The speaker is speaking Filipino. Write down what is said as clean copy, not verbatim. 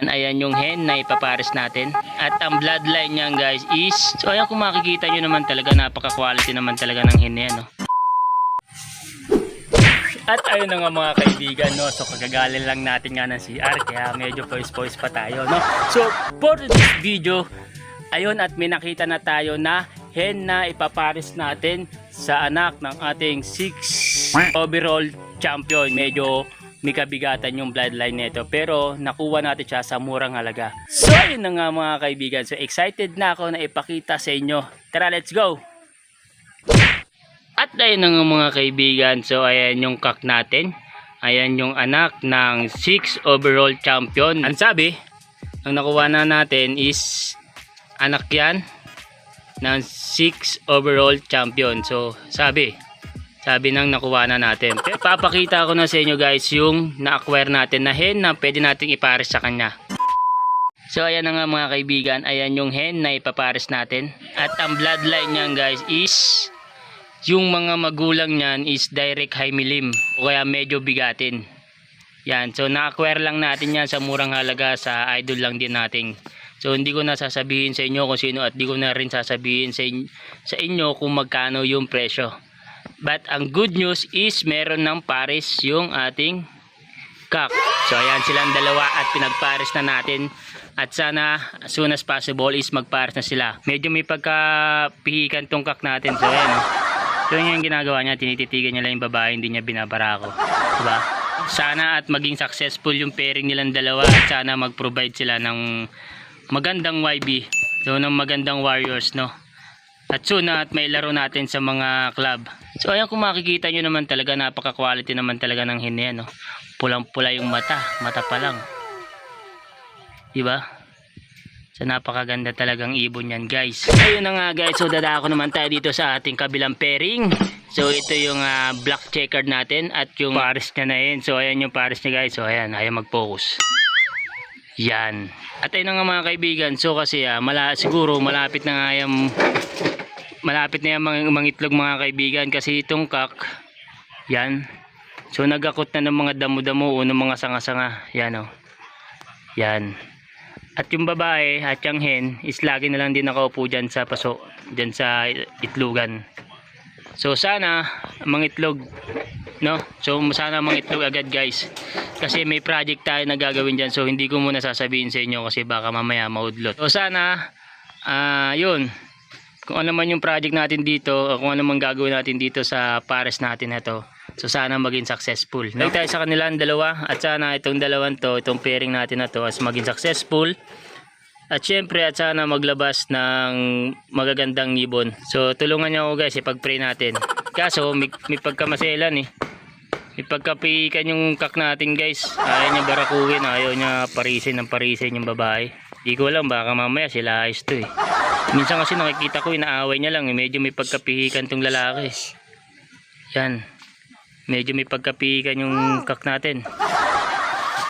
Ayan yung hen na ipapares natin. At ang bloodline niyan guys is, so ayan kung makikita nyo naman talaga, napaka-quality naman talaga ng hen na yan, no? At ayun na nga mga kaibigan, no? So kagagaling lang natin nga ng CR, kaya medyo poise pa tayo, no? So for this video, ayun, at may nakita na tayo na hen na ipapares natin sa anak ng ating 6 overall champion. Medyo may kabigatan yung bloodline nito, pero nakuha natin siya sa murang halaga. So ayun na nga mga kaibigan, so excited na ako na ipakita sa inyo. Tara, let's go! At ayun na nga mga kaibigan, so ayan yung cock natin. Ayan yung anak ng 6 overall champion. Ang sabi, ang nakuha na natin is anak yan ng 6 overall champion. So sabi nang nakuha na natin. Pero papakita ko na sa inyo guys yung na-acquire natin na hen na pwede nating ipares sa kanya. So ayan na nga mga kaibigan, ayan yung hen na ipapares natin. At ang bloodline niyan guys is, yung mga magulang niyan is direct high milim, o kaya medyo bigatin. Yan, so na-acquire lang natin yan sa murang halaga, sa idol lang din natin. So hindi ko na sasabihin sa inyo kung sino, at di ko na rin sasabihin sa inyo kung magkano yung presyo. But ang good news is meron ng pares yung ating cock. So ayan silang dalawa at pinagpares na natin. At sana as soon as possible is magpares na sila. Medyo may pagkapihikan tong cock natin. So ayan, so yun yung ginagawa niya. Tinititigan niya lang yung babae, hindi niya binabara ko. Diba? Sana at maging successful yung pairing nilang dalawa. At sana mag-provide sila ng magandang YB. So ng magandang warriors, no? At soon at may laro natin sa mga club. So ayan, kung makikita nyo naman talaga, napaka-quality naman talaga ng hen yan, no? Pulang-pula yung mata pa lang. Diba? So napakaganda talagang ibon yan guys. Ayun na nga guys, so dadako naman tayo dito sa ating kabilang pairing. So ito yung black checkered natin at yung pares niya na yun. So ayan yung pares niya guys. So ayan, ayaw mag-focus. Yan. At ayun na nga mga kaibigan, so kasi siguro malapit na nga yung mangitlog mga kaibigan, kasi itong cock yan, so nagakot na ng mga damo-damo o ng mga sanga-sanga yan, oh. Yan. At yung babae at yung hen is lagi na lang din nakaupo dyan sa paso, dyan sa itlogan. So sana mangitlog, no? So sana mangitlog agad guys, kasi may project tayo na gagawin dyan. So hindi ko muna sasabihin sa inyo kasi baka mamaya maudlot. So sana yun, kung ano man yung project natin dito, kung ano man gagawin natin dito sa pares natin na to, so sana maging successful. Like tayo sa kanilang dalawa, at sana itong dalawang to, itong pairing natin na to, as maging successful. At syempre, at sana maglabas ng magagandang ibon. So tulungan nyo ako guys, ipag-pray natin. Kaso may pagkamaselan eh. May pagkapikan yung cock natin guys. Ayaw niya barakuhin, ayaw niya parisin yung babae. Di ko alam, baka mamaya sila ayos to eh. Minsan kasi nakikita ko inaaway niya lang eh. Medyo may pagkapihikan tong lalaki. Yan. Medyo may pagkapihikan yung cock natin.